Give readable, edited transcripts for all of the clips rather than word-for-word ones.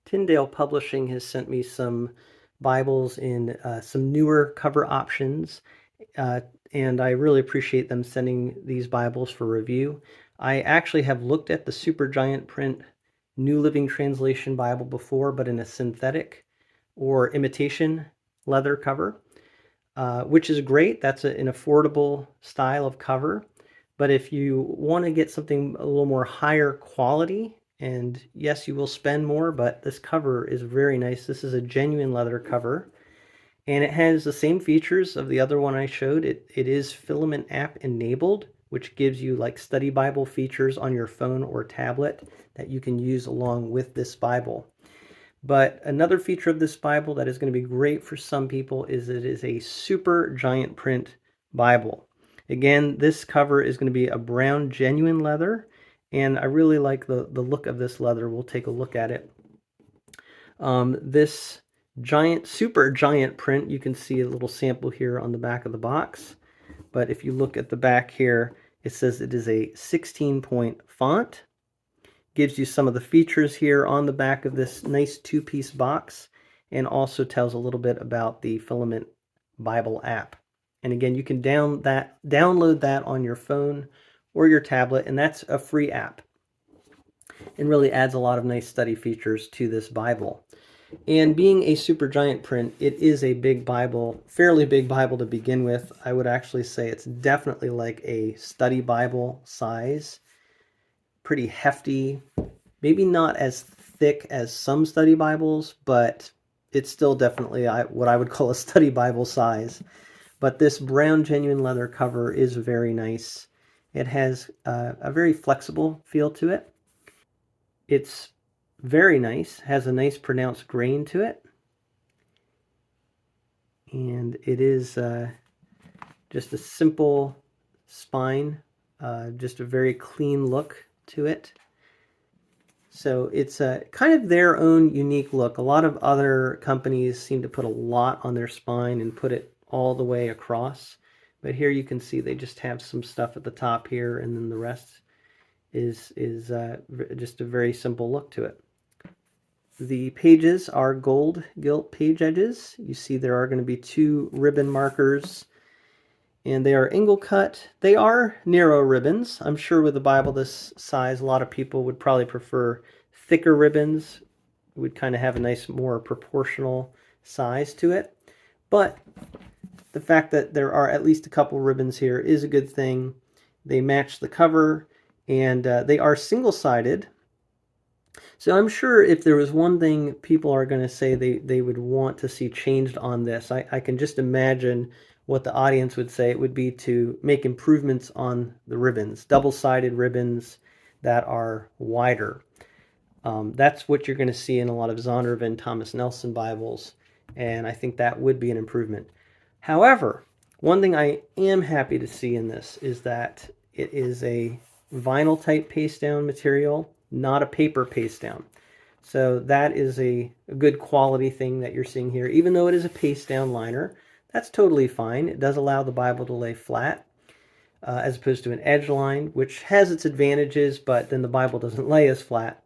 Tyndale Publishing has sent me some Bibles in some newer cover options, uh, and I really appreciate them sending these Bibles for review. I actually have looked at the super giant print New Living Translation Bible before, but in a synthetic or imitation leather cover, which is great. That's an affordable style of cover. But if you want to get something a little more higher quality, and yes, you will spend more, but this cover is very nice. This is a genuine leather cover, and it has the same features of the other one I showed. It is Filament app enabled, which gives you like study Bible features on your phone or tablet that you can use along with this Bible. But another feature of this Bible that is going to be great for some people is it is a super giant print Bible. Again, this cover is going to be a brown genuine leather, and I really like the look of this leather. We'll take a look at it. This super giant print, you can see a little sample here on the back of the box. But if you look at the back here, it says it is a 16-point font. Gives you some of the features here on the back of this nice two-piece box, and also tells a little bit about the Filament Bible app. And again, you can download that on your phone or your tablet, and that's a free app. And really adds a lot of nice study features to this Bible. And being a super giant print, it is a big Bible, fairly big Bible to begin with. I would actually say it's definitely like a study Bible size. Pretty hefty, maybe not as thick as some study Bibles, but it's still definitely what I would call a study Bible size. But this brown genuine leather cover is very nice. It has a very flexible feel to it. It's very nice, has a nice pronounced grain to it. And it is just a simple spine, just a very clean look to it. So it's kind of their own unique look. A lot of other companies seem to put a lot on their spine and put it all the way across. But here you can see they just have some stuff at the top here, and then the rest is just a very simple look to it. The pages are gold gilt page edges. You see there are going to be 2 ribbon markers, and they are angle cut. They are narrow ribbons. I'm sure with a Bible this size, a lot of people would probably prefer thicker ribbons. It would kind of have a nice, more proportional size to it. But the fact that there are at least a couple ribbons here is a good thing. They match the cover, and they are single-sided. So I'm sure if there was one thing people are going to say they would want to see changed on this, I can just imagine what the audience would say. It would be to make improvements on the ribbons, double-sided ribbons that are wider. That's what you're going to see in a lot of Zondervan Thomas Nelson Bibles, and I think that would be an improvement. However, one thing I am happy to see in this is that it is a vinyl type paste down material, not a paper paste down. So that is a good quality thing that you're seeing here. Even though it is a paste down liner, that's totally fine. It does allow the Bible to lay flat as opposed to an edge line, which has its advantages, but then the Bible doesn't lay as flat.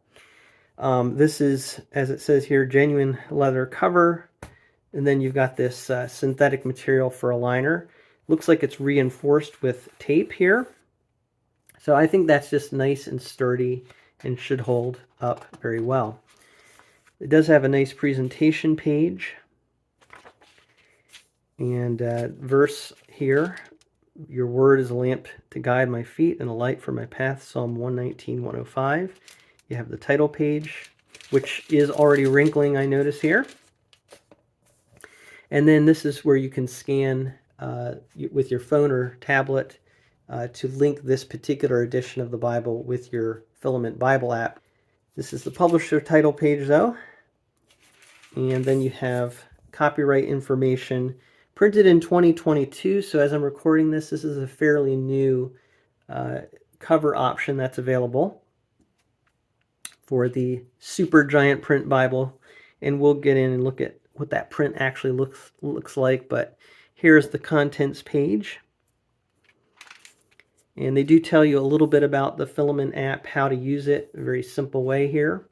This is, as it says here, genuine leather cover. And then you've got this synthetic material for a liner. Looks like it's reinforced with tape here. So I think that's just nice and sturdy and should hold up very well. It does have a nice presentation page. And verse here, your word is a lamp to guide my feet and a light for my path, Psalm 119, 105. You have the title page, which is already wrinkling, I notice here. And then this is where you can scan with your phone or tablet to link this particular edition of the Bible with your Filament Bible app. This is the publisher title page, though. And then you have copyright information printed in 2022. So as I'm recording this, this is a fairly new cover option that's available for the super giant print Bible. And we'll get in and look at what that print actually looks like. But here's the contents page. And they do tell you a little bit about the Filament app, how to use it, a very simple way here.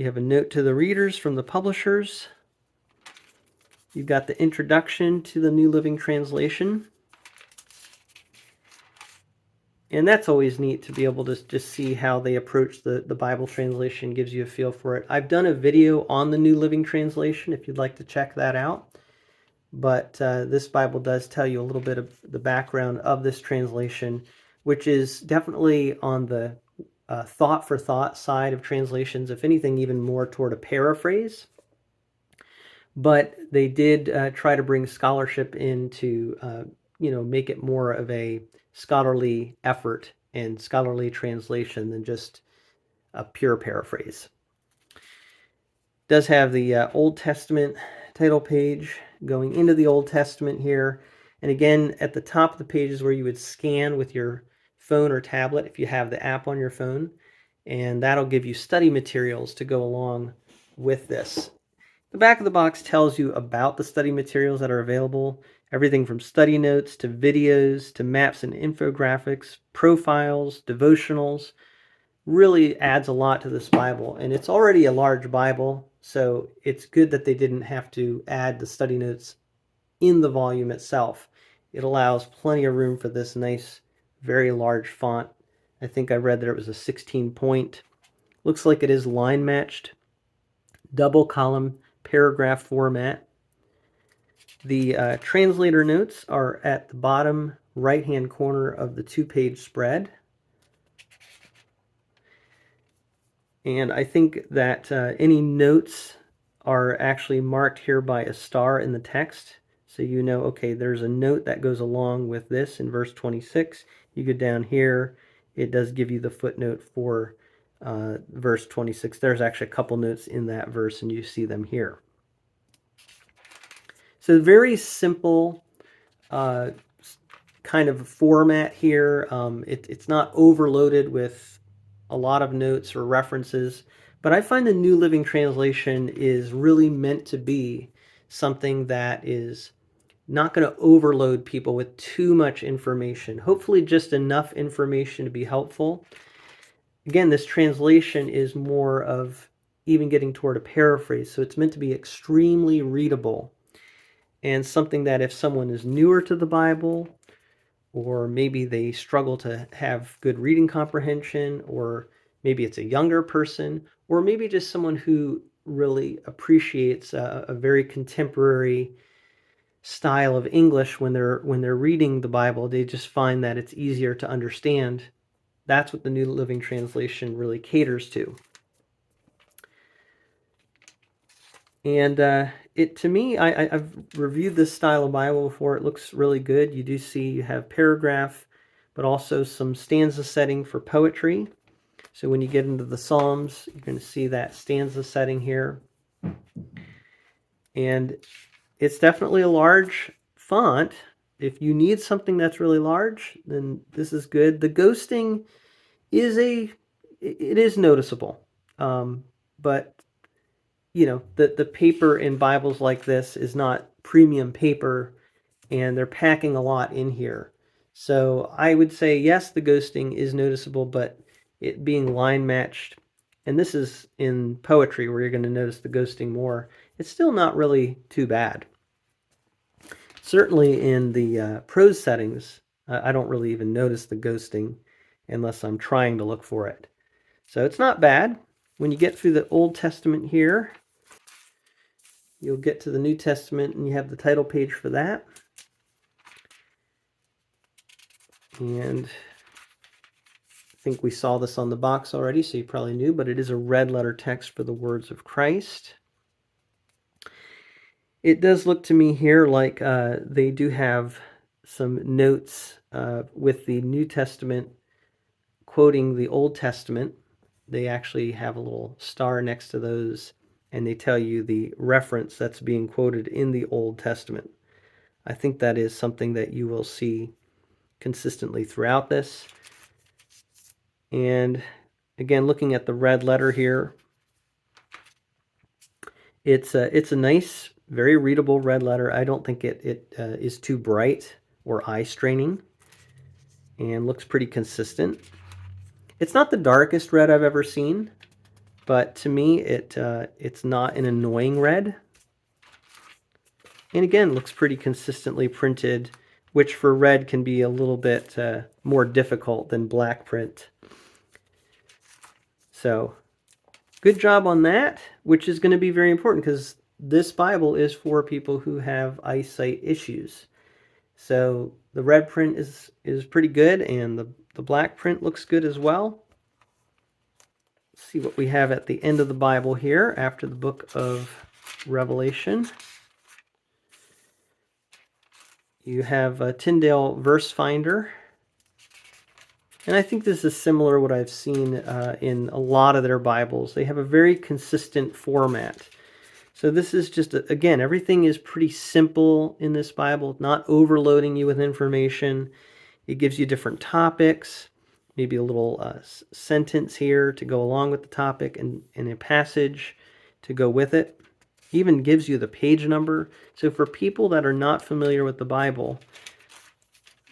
You have a note to the readers from the publishers. You've got the introduction to the New Living Translation. And that's always neat to be able to just see how they approach the Bible translation, gives you a feel for it. I've done a video on the New Living Translation if you'd like to check that out. But this Bible does tell you a little bit of the background of this translation, which is definitely on the thought for thought side of translations, if anything, even more toward a paraphrase. But they did try to bring scholarship in to, make it more of a scholarly effort and scholarly translation than just a pure paraphrase. It does have the Old Testament title page going into the Old Testament here. And again, at the top of the page is where you would scan with your phone or tablet if you have the app on your phone. And that'll give you study materials to go along with this. The back of the box tells you about the study materials that are available, everything from study notes to videos to maps and infographics, profiles, devotionals. Really adds a lot to this Bible, and it's already a large Bible, so it's good that they didn't have to add the study notes in the volume itself. It allows plenty of room for this nice, very large font. I think I read that it was a 16 point. Looks like it is line matched, double column paragraph format. The translator notes are at the bottom right-hand corner of the 2-page spread. And I think that any notes are actually marked here by a star in the text. So you know, okay, there's a note that goes along with this in verse 26. You go down here, it does give you the footnote for verse 26. There's actually a couple notes in that verse, and you see them here. So very simple kind of format here. It's not overloaded with a lot of notes or references, but I find the New Living Translation is really meant to be something that is not going to overload people with too much information. Hopefully just enough information to be helpful. Again, this translation is more of even getting toward a paraphrase, so it's meant to be extremely readable and something that if someone is newer to the Bible, or maybe they struggle to have good reading comprehension, or maybe it's a younger person, or maybe just someone who really appreciates a very contemporary style of English when they're reading the Bible, they just find that it's easier to understand. That's what the New Living Translation really caters to. And to me, I've reviewed this style of Bible before. It looks really good. You do see you have paragraph, but also some stanza setting for poetry. So when you get into the Psalms, you're going to see that stanza setting here. And it's definitely a large font. If you need something that's really large, then this is good. The ghosting is noticeable, but the paper in Bibles like this is not premium paper, and they're packing a lot in here. So I would say, yes, the ghosting is noticeable, but it being line matched, and this is in poetry where you're going to notice the ghosting more, it's still not really too bad. Certainly in the prose settings, I don't really even notice the ghosting unless I'm trying to look for it. So it's not bad. When you get through the Old Testament here, you'll get to the New Testament and you have the title page for that. And I think we saw this on the box already, so you probably knew, but it is a red letter text for the words of Christ. It does look to me here like they do have some notes with the New Testament quoting the Old Testament. They actually have a little star next to those, and they tell you the reference that's being quoted in the Old Testament. I think that is something that you will see consistently throughout this. And again, looking at the red letter here, it's a nice, very readable red letter. I don't think it is too bright or eye-straining, and looks pretty consistent. It's not the darkest red I've ever seen, but to me it's not an annoying red. And again, looks pretty consistently printed, which for red can be a little bit more difficult than black print. So good job on that, which is going to be very important because this Bible is for people who have eyesight issues. So the red print is pretty good, and the black print looks good as well. Let's see what we have at the end of the Bible here after the book of Revelation. You have a Tyndale verse finder. And I think this is similar to what I've seen in a lot of their Bibles. They have a very consistent format. So this is just, again, everything is pretty simple in this Bible, not overloading you with information. It gives you different topics, maybe a little sentence here to go along with the topic, and a passage to go with it. Even gives you the page number. So for people that are not familiar with the Bible,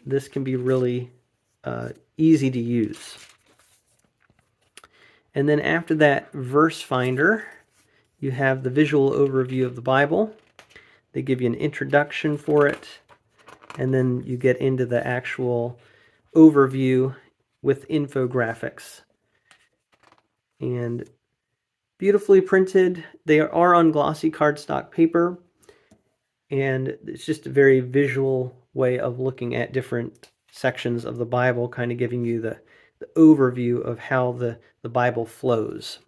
this can be really easy to use. And then after that verse finder, you have the visual overview of the Bible. They give you an introduction for it, and then you get into the actual overview with infographics. And beautifully printed. They are on glossy cardstock paper, and it's just a very visual way of looking at different sections of the Bible, kind of giving you the overview of how the Bible flows.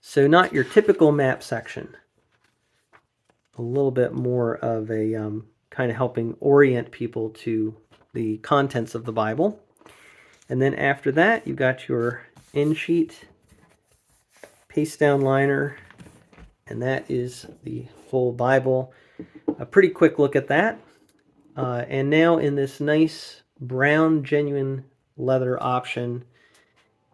So not your typical map section. A little bit more of a kind of helping orient people to the contents of the Bible. And then after that, you've got your end sheet, paste down liner, and that is the whole Bible. A pretty quick look at that. And now in this nice brown genuine leather option,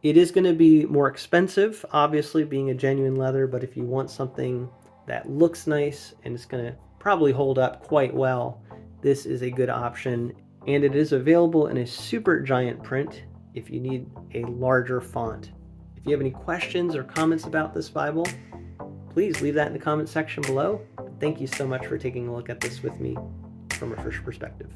it is going to be more expensive, obviously being a genuine leather, but if you want something that looks nice and it's going to probably hold up quite well, this is a good option. And it is available in a super giant print if you need a larger font. If you have any questions or comments about this Bible, please leave that in the comment section below. Thank you so much for taking a look at this with me from a fresh perspective.